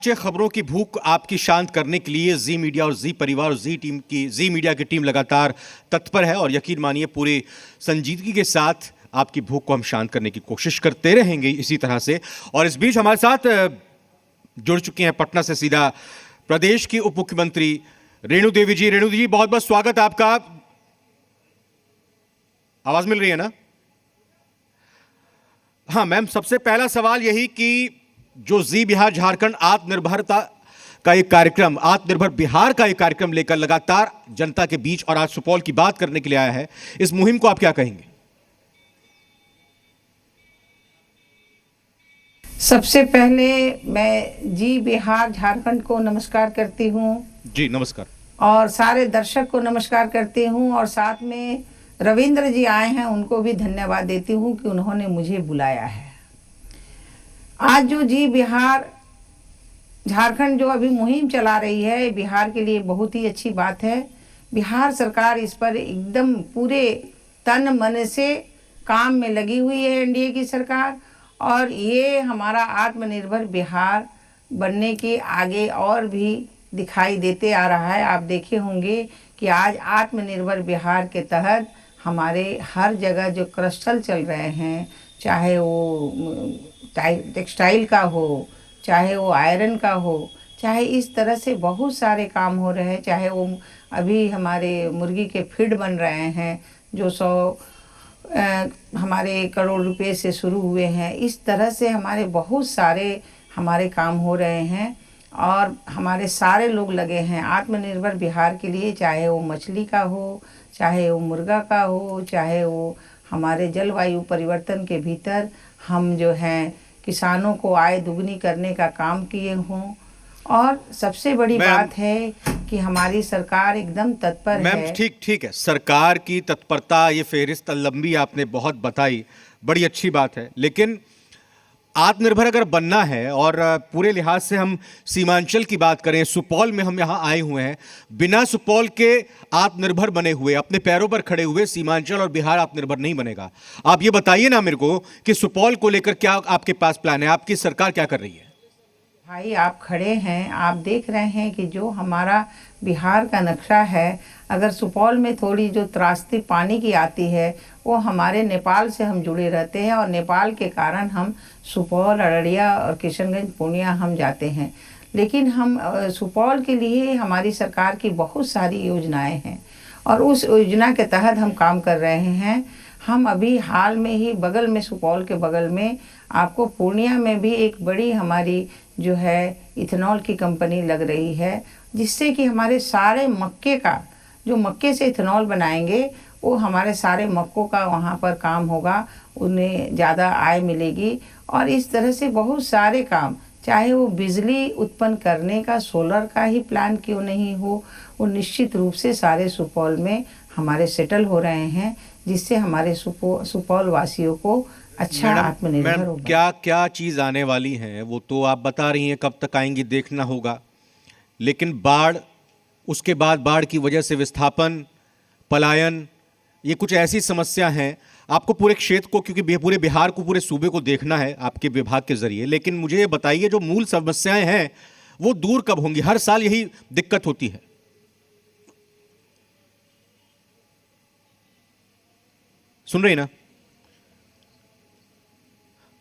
अच्छे खबरों की भूख आपकी शांत करने के लिए जी मीडिया और जी परिवार और जी मीडिया की टीम लगातार तत्पर है और यकीन मानिए पूरी संजीदगी के साथ आपकी भूख को हम शांत करने की कोशिश करते रहेंगे इसी तरह से। और इस बीच हमारे साथ जुड़ चुकी हैं पटना से सीधा प्रदेश की उप मुख्यमंत्री रेणु देवी जी। रेणु जी, बहुत बहुत स्वागत आपका। आवाज मिल रही है ना? हाँ मैम, सबसे पहला सवाल यही कि जो जी बिहार झारखंड आत्मनिर्भरता का एक कार्यक्रम, आत्मनिर्भर बिहार का एक कार्यक्रम लेकर लगातार जनता के बीच और आज सुपौल की बात करने के लिए आया है, इस मुहिम को आप क्या कहेंगे? सबसे पहले मैं जी बिहार झारखंड को नमस्कार करती हूँ। जी नमस्कार। और सारे दर्शक को नमस्कार करती हूँ और साथ में रविंद्र जी आए हैं, उनको भी धन्यवाद देती हूँ कि उन्होंने मुझे बुलाया है। आज जो जी बिहार झारखंड जो अभी मुहिम चला रही है, बिहार के लिए बहुत ही अच्छी बात है। बिहार सरकार इस पर एकदम पूरे तन मन से काम में लगी हुई है, एनडीए की सरकार। और ये हमारा आत्मनिर्भर बिहार बनने के आगे और भी दिखाई देते आ रहा है। आप देखे होंगे कि आज आत्मनिर्भर बिहार के तहत हमारे हर जगह जो क्लस्टर चल रहे हैं, चाहे वो टेक्सटाइल का हो, चाहे वो आयरन का हो, चाहे इस तरह से बहुत सारे काम हो रहे हैं, चाहे वो अभी हमारे मुर्गी के फीड बन रहे हैं जो 100 हमारे करोड़ रुपए से शुरू हुए हैं। इस तरह से हमारे बहुत सारे हमारे काम हो रहे हैं और हमारे सारे लोग लगे हैं आत्मनिर्भर बिहार के लिए, चाहे वो मछली का हो, चाहे वो मुर्गा का हो, चाहे वो हमारे जलवायु परिवर्तन के भीतर हम जो हैं किसानों को आय दुगनी करने का काम किए हों। और सबसे बड़ी बात है कि हमारी सरकार एकदम तत्पर है। मैम ठीक है, सरकार की तत्परता, ये फेहरिस्त लंबी आपने बहुत बताई, बड़ी अच्छी बात है। लेकिन आत्मनिर्भर अगर बनना है और पूरे लिहाज से हम सीमांचल की बात करें, सुपौल में हम यहाँ आए हुए हैं, बिना सुपौल के आत्मनिर्भर बने हुए, अपने पैरों पर खड़े हुए सीमांचल और बिहार आत्मनिर्भर नहीं बनेगा। आप ये बताइए ना मेरे को कि सुपौल को लेकर क्या आपके पास प्लान है, आपकी सरकार क्या कर रही है? भाई आप खड़े हैं, आप देख रहे हैं कि जो हमारा बिहार का नक्शा है, अगर सुपौल में थोड़ी जो त्रासदी पानी की आती है, वो हमारे नेपाल से हम जुड़े रहते हैं और नेपाल के कारण हम सुपौल, अररिया और किशनगंज, पूर्णिया हम जाते हैं। लेकिन हम सुपौल के लिए हमारी सरकार की बहुत सारी योजनाएं हैं और उस योजना के तहत हम काम कर रहे हैं। हम अभी हाल में ही बगल में, सुपौल के बगल में आपको पूर्णिया में भी एक बड़ी हमारी जो है इथेनॉल की कंपनी लग रही है, जिससे कि हमारे सारे मक्के का, जो मक्के से इथेनॉल बनाएंगे, वो हमारे सारे मक्कों का वहाँ पर काम होगा, उन्हें ज़्यादा आय मिलेगी। और इस तरह से बहुत सारे काम, चाहे वो बिजली उत्पन्न करने का सोलर का ही प्लान क्यों नहीं हो, वो निश्चित रूप से सारे सुपौल में हमारे सेटल हो रहे हैं, जिससे हमारे सुपौल वासियों को अच्छा आत्मनिर्भर होगा। क्या क्या चीज आने वाली है वो तो आप बता रही हैं, कब तक आएंगी देखना होगा। लेकिन बाढ़, उसके बाद बाढ़ की वजह से विस्थापन, पलायन, ये कुछ ऐसी समस्या हैं। आपको पूरे क्षेत्र को, क्योंकि पूरे बिहार को, पूरे सूबे को देखना है आपके विभाग के जरिए। लेकिन मुझे ये बताइए, जो मूल समस्याएं हैं वो दूर कब होंगी? हर साल यही दिक्कत होती है। सुन रही ना?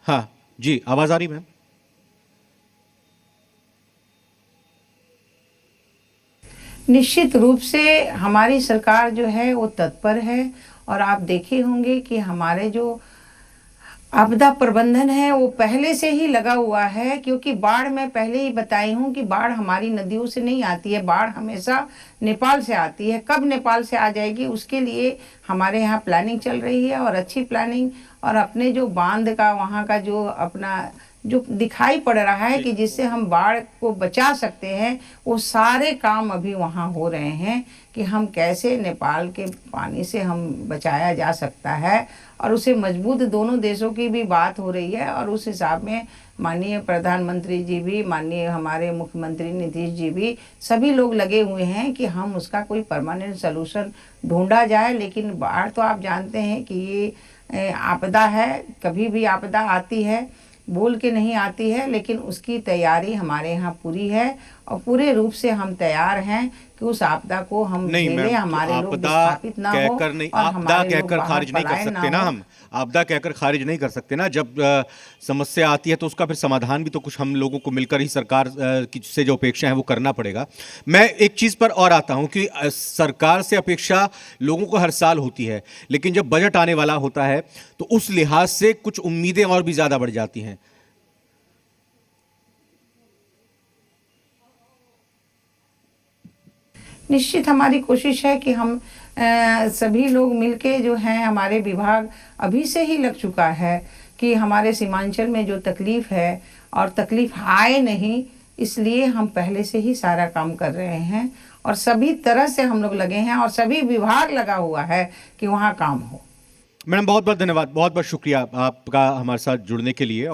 हाँ जी, आवाज आ रही मैम? निश्चित रूप से हमारी सरकार जो है वो तत्पर है और आप देखे होंगे कि हमारे जो आपदा प्रबंधन है वो पहले से ही लगा हुआ है। क्योंकि बाढ़ मैं पहले ही बताई हूँ कि बाढ़ हमारी नदियों से नहीं आती है, बाढ़ हमेशा नेपाल से आती है। कब नेपाल से आ जाएगी उसके लिए हमारे यहाँ प्लानिंग चल रही है और अच्छी प्लानिंग। और अपने जो बांध का, वहाँ का जो अपना जो दिखाई पड़ रहा है कि जिससे हम बाढ़ को बचा सकते हैं, वो सारे काम अभी वहाँ हो रहे हैं कि हम कैसे नेपाल के पानी से हम बचाया जा सकता है और उसे मजबूत, दोनों देशों की भी बात हो रही है। और उस हिसाब में माननीय प्रधानमंत्री जी भी, माननीय हमारे मुख्यमंत्री नीतीश जी भी, सभी लोग लगे हुए हैं कि हम उसका कोई परमानेंट सलूशन ढूंढा जाए। लेकिन बाढ़ तो आप जानते हैं कि ये आपदा है, कभी भी आपदा आती है। बोल के नहीं आती है, लेकिन उसकी तैयारी हमारे यहाँ पूरी है और पूरे रूप से हम तैयार हैं कि उस आपदा को हम नहीं झेलें, मैम, हमारे लोग आपदा विस्थापित ना हो कहकर नहीं, और आपदा हमारे लोग कहकर बाहर खारिज नहीं कर पलायन सकते ना हो। हम। आपदा कहकर खारिज नहीं कर सकते ना। जब समस्या आती है तो उसका फिर समाधान भी तो कुछ हम लोगों को मिलकर ही सरकार की से जो अपेक्षा है वो करना पड़ेगा। मैं एक चीज़ पर और आता हूं कि सरकार से अपेक्षा लोगों को हर साल होती है, लेकिन जब बजट आने वाला होता है तो उस लिहाज से कुछ उम्मीदें और भी ज़्यादा बढ़ जाती हैं। निश्चित हमारी कोशिश है कि हम सभी लोग मिलके जो हैं, हमारे विभाग अभी से ही लग चुका है कि हमारे सीमांचल में जो तकलीफ़ है और तकलीफ़ आए नहीं, इसलिए हम पहले से ही सारा काम कर रहे हैं और सभी तरह से हम लोग लगे हैं और सभी विभाग लगा हुआ है कि वहाँ काम हो। मैडम बहुत बहुत धन्यवाद, बहुत बहुत शुक्रिया आपका हमारे साथ जुड़ने के लिए।